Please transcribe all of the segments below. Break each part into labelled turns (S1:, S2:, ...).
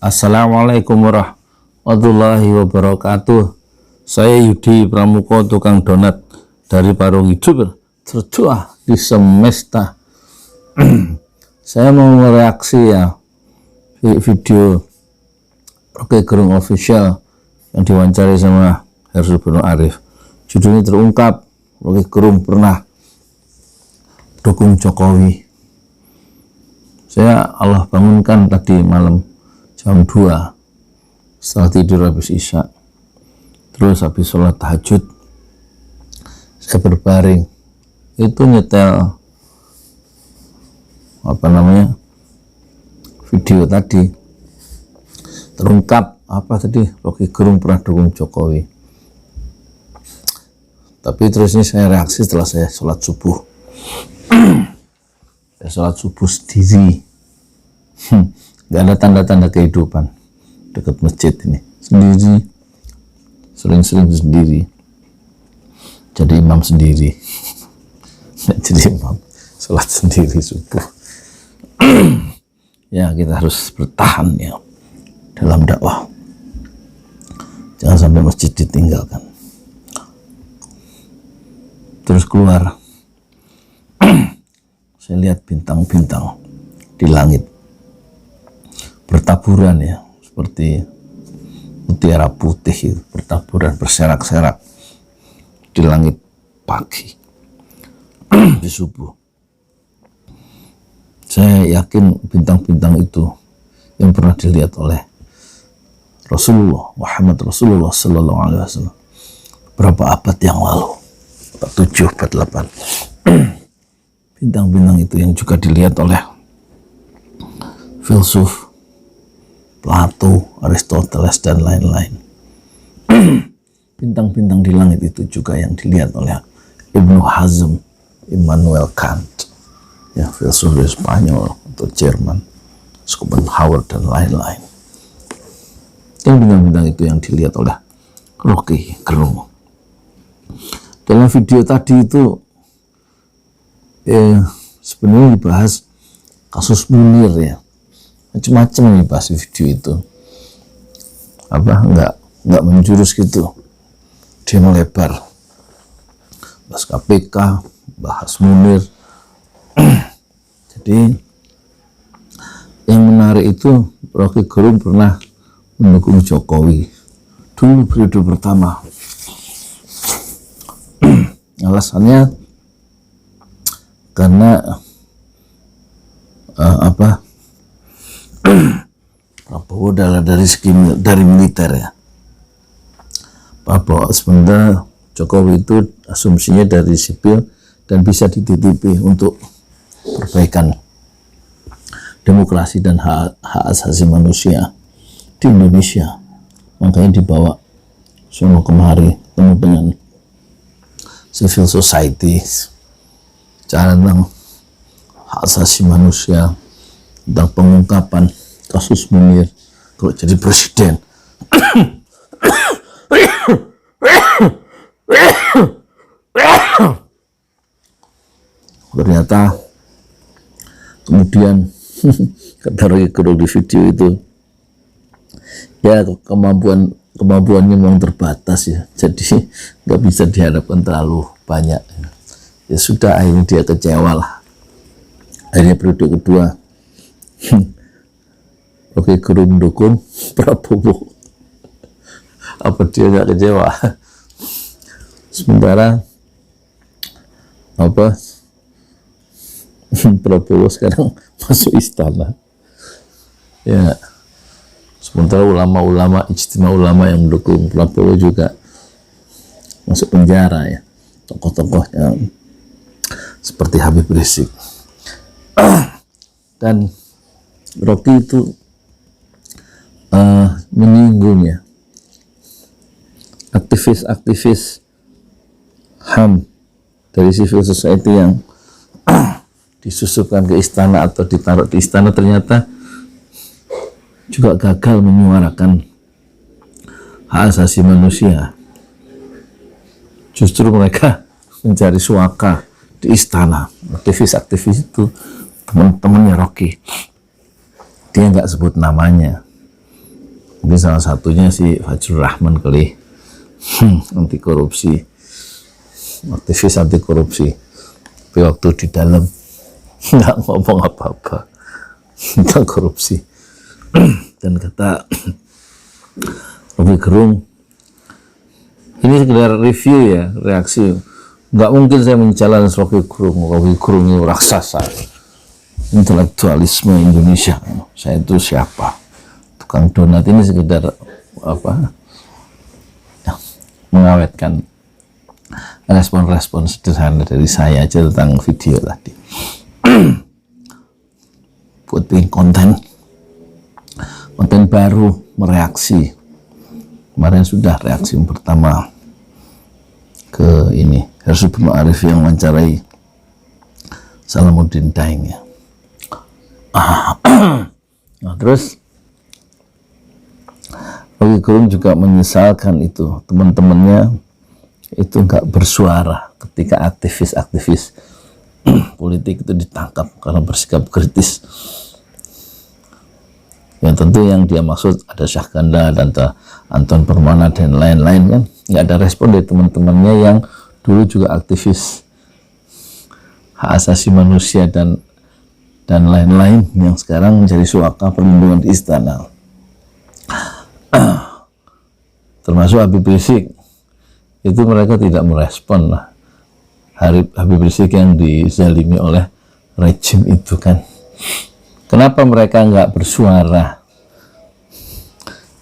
S1: Assalamualaikum warahmatullahi wabarakatuh. Saya Yudi Pramuko, tukang donat dari Parung Hidup tertua di semesta. Saya mau mereaksi ya video Roky Gerung official yang diwawancari sama Hersul Bono Arif. Judulnya terungkap, Roky Gerung pernah dukung Jokowi. Saya Allah bangunkan tadi malam jam 2 setelah tidur habis isya, terus habis sholat tahajud saya berbaring, itu nyetel video tadi terungkap Roky Gerung pernah dukung Jokowi. Tapi terus ini saya reaksi setelah saya sholat subuh. Saya sholat subuh sendiri, nggak ada tanda-tanda kehidupan dekat masjid ini, sendiri, sering-sering sendiri, jadi imam sendiri. Jadi imam sholat sendiri subuh. Ya, kita harus bertahan ya dalam dakwah, jangan sampai masjid ditinggalkan. Terus keluar, saya lihat bintang-bintang di langit bertaburan ya, seperti mutiara putih bertaburan, berserak-serak di langit pagi di subuh. Saya yakin bintang-bintang itu yang pernah dilihat oleh Rasulullah Muhammad Rasulullah Sallallahu Alaihi Wasallam berapa abad yang lalu, 7, 8. Bintang-bintang itu yang juga dilihat oleh filsuf Plato, Aristoteles, dan lain-lain. Bintang-bintang di langit itu juga yang dilihat oleh Ibnu Hazm, Immanuel Kant, ya, filsuf Spanyol atau Jerman, Schopenhauer, dan lain-lain. Yang bintang-bintang itu yang dilihat oleh Roky Gerung. Dalam video tadi itu sebenarnya dibahas kasus Munir ya, macam-macam nih bahas video itu, nggak menjurus gitu, dia melebar, bahas KPK, bahas Munir. Jadi yang menarik itu Roky Gerung pernah mendukung Jokowi dulu periode pertama. Alasannya karena Prabowo dari militer ya. Prabowo sebenarnya Jokowi itu asumsinya dari sipil dan bisa dititipi untuk perbaikan demokrasi dan hak asasi manusia di Indonesia. Makanya dibawa sono kemari penuh dengan civil society, cara tentang hak asasi manusia, tentang pengungkapan kasus Munir kalau jadi presiden. Ternyata kemudian kata Roky Gerung di video itu, ya kemampuannya memang terbatas ya, jadi nggak bisa diharapkan terlalu banyak. Ya sudah, akhirnya dia kecewa lah. Akhirnya periode kedua Roky Gerung mendukung Prabowo. Apa dia nggak kecewa? Sementara Prabowo sekarang masuk istana ya, sementara ulama-ulama, ijtima ulama yang mendukung Prabowo juga masuk penjara ya, tokoh-tokohnya seperti Habib Rizik. Dan Roky itu menyinggung ya aktivis-aktivis HAM dari civil society yang disusupkan ke istana atau ditaruh di istana, ternyata juga gagal menyuarakan hak asasi manusia. Justru mereka mencari suaka di istana. Aktivis-aktivis itu teman-temannya Roky, dia nggak sebut namanya, Mungkin salah satunya si Fajrul Rahman kali, anti korupsi, aktivis anti korupsi. Tapi waktu di dalam nggak ngomong apa-apa tentang korupsi. Dan kata Rocky Gerung, ini sekedar review ya, reaksi. Nggak mungkin saya mencalon Rocky Gerung. Rocky Gerung itu raksasa intelektualisme Indonesia. Saya itu siapa? Tukang donat. Ini sekedar apa? Ya, mengawetkan respon-respon sederhana dari saya aja tentang video tadi. Buat bikin konten baru, mereaksi. Kemarin sudah reaksi yang pertama ke ini Hersu bin Arif yang mewawancarai Salamuddin Daeng ya. Nah, terus Rocky Gerung juga menyesalkan itu teman-temannya itu nggak bersuara ketika aktivis-aktivis politik itu ditangkap karena bersikap kritis. Yang tentu yang dia maksud ada Syahganda dan Anton Permana dan lain-lain kan, nggak ada respon dari teman-temannya yang dulu juga aktivis hak asasi manusia dan lain-lain yang sekarang menjadi suaka perlindungan di istana. Termasuk Habib Rizik, itu mereka tidak merespon lah. Habib Rizik yang dizalimi oleh rejim itu kan. Kenapa mereka nggak bersuara?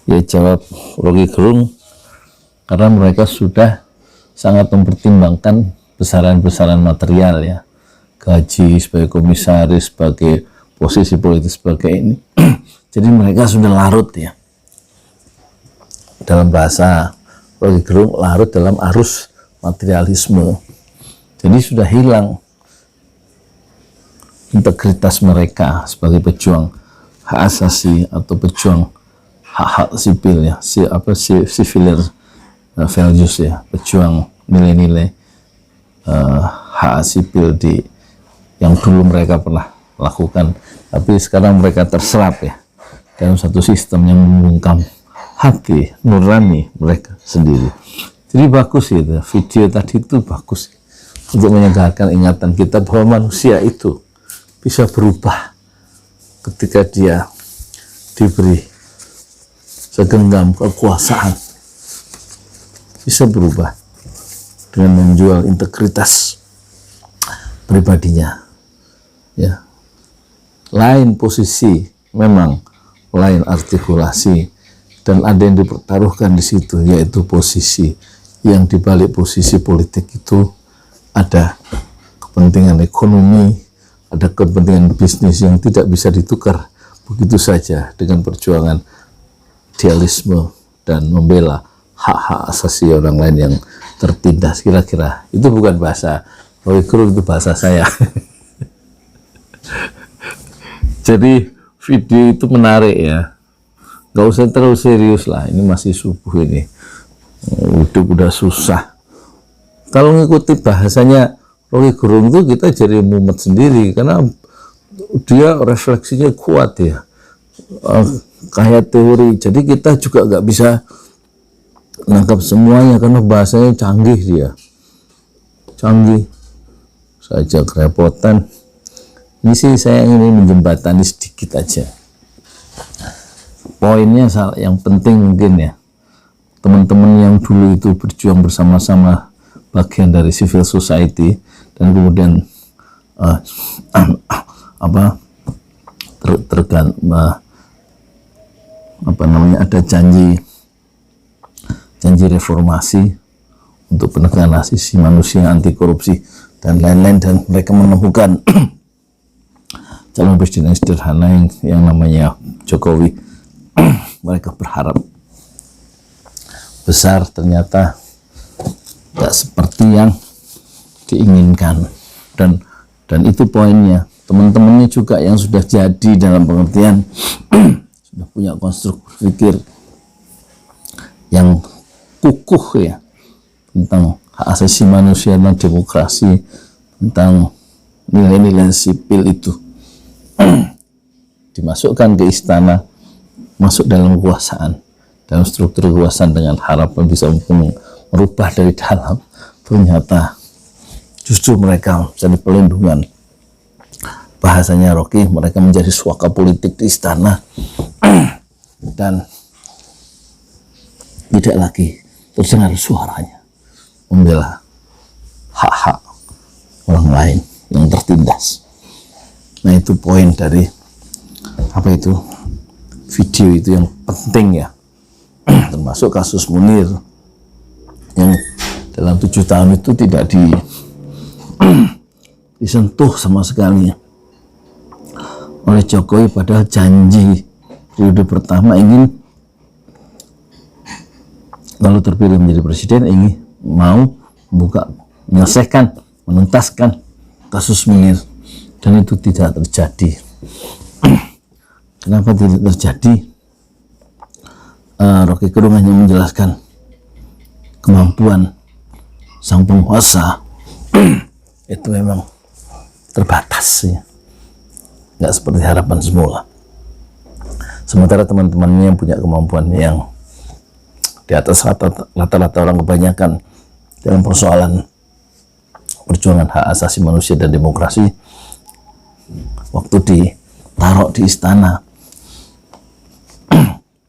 S1: Ya jawab Rocky Gerung, karena mereka sudah sangat mempertimbangkan besaran-besaran material ya, gaji sebagai komisaris, sebagai posisi politik sebagai ini. Jadi mereka sudah larut ya, dalam bahasa Rocky Gerung, larut dalam arus materialisme. Jadi sudah hilang integritas mereka sebagai pejuang hak asasi atau pejuang hak-hak sipil ya, civil values ya, pejuang nilai-nilai hak sipil yang dulu mereka pernah lakukan, tapi sekarang mereka terserap ya dalam satu sistem yang membungkam hati nurani mereka sendiri. Jadi bagus itu video tadi, itu bagus untuk menyegarkan ingatan kita bahwa manusia itu bisa berubah ketika dia diberi segenggam kekuasaan, bisa berubah dengan menjual integritas pribadinya ya. Lain posisi, memang lain artikulasi, dan ada yang dipertaruhkan di situ, yaitu posisi yang dibalik posisi politik itu ada kepentingan ekonomi, ada kepentingan bisnis yang tidak bisa ditukar begitu saja dengan perjuangan idealisme dan membela hak-hak asasi orang lain yang tertindas. Kira-kira itu bukan bahasa Rocky Gerung, itu bahasa saya. Jadi video itu menarik ya, nggak usah terlalu serius lah, ini masih subuh ini, udah susah. Kalau ngikuti bahasanya Rocky Gerung itu kita jadi mumet sendiri, karena dia refleksinya kuat ya, kayak teori. Jadi kita juga nggak bisa nangkap semuanya karena bahasanya canggih, dia canggih saja, kerepotan. Ini sih saya ingin menjembatani sedikit aja poinnya. Yang penting mungkin ya, teman-teman yang dulu itu berjuang bersama-sama, bagian dari civil society, dan kemudian ada janji reformasi untuk penegakan hak asasi manusia, anti korupsi dan lain-lain, dan mereka menemukan calon presiden yang sederhana yang namanya Jokowi. Mereka berharap besar, ternyata tidak seperti yang diinginkan, dan itu poinnya. Teman-temannya juga yang sudah jadi, dalam pengertian sudah punya konstruk berpikir yang kukuh ya, tentang hak asasi manusia dan demokrasi, tentang nilai-nilai sipil itu dimasukkan ke istana, masuk dalam kekuasaan, dalam struktur kekuasaan dengan harapan bisa merubah dari dalam, ternyata justru mereka menjadi pelindungan. Bahasanya Rocky, mereka menjadi suaka politik di istana dan tidak lagi terdengar suaranya membela hak-hak orang lain yang tertindas. Nah, itu poin dari video itu yang penting ya, termasuk kasus Munir yang dalam 7 tahun itu tidak disentuh sama sekali oleh Jokowi, padahal janji periode pertama ingin kalau terpilih menjadi presiden ingin mau menyelesaikan, menuntaskan kasus Munir, dan itu tidak terjadi. Kenapa tidak terjadi? Rocky Gerung hanya menjelaskan kemampuan sang penguasa itu memang terbatas ya, nggak seperti harapan semula. Sementara teman-temannya yang punya kemampuan yang di atas rata-rata orang kebanyakan dalam persoalan perjuangan hak asasi manusia dan demokrasi, waktu ditaruh di istana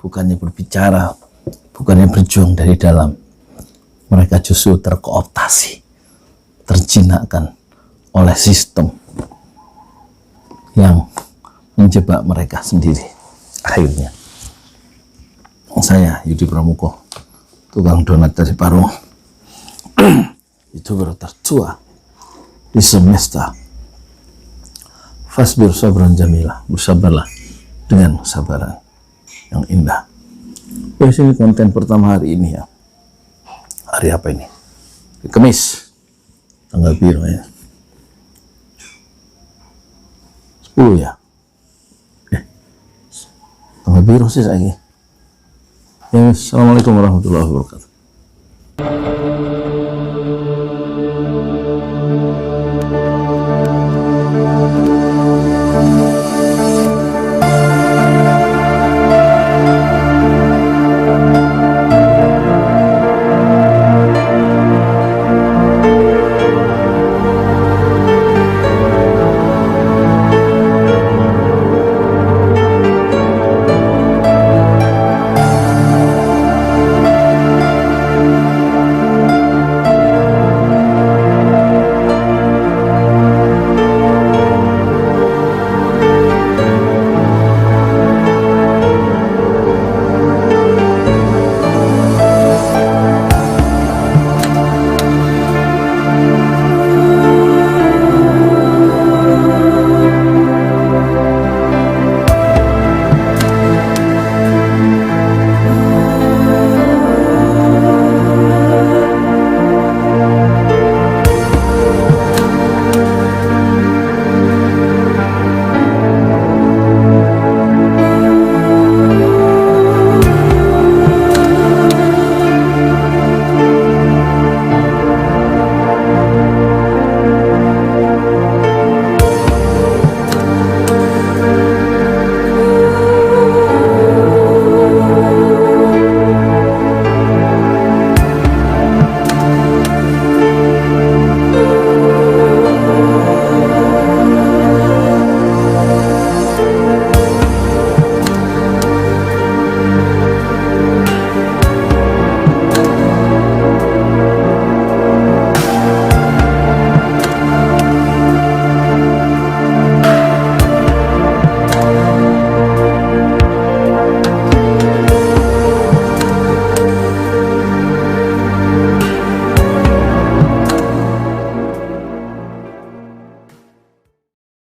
S1: bukannya berbicara, bukannya berjuang dari dalam, mereka justru terkooptasi, terjinakkan oleh sistem yang menjebak mereka sendiri. Akhirnya saya, Yudi Pramuko, tukang donat dari Parung, youtuber tertua di semesta, fasbir sabran jamilah, bersabarlah dengan kesabaran yang indah. Ini konten pertama hari ini ya. Hari apa ini? Kamis, tanggal biru ya, 10 ya. Tanggal biru sih lagi. Ya, assalamualaikum warahmatullahi wabarakatuh.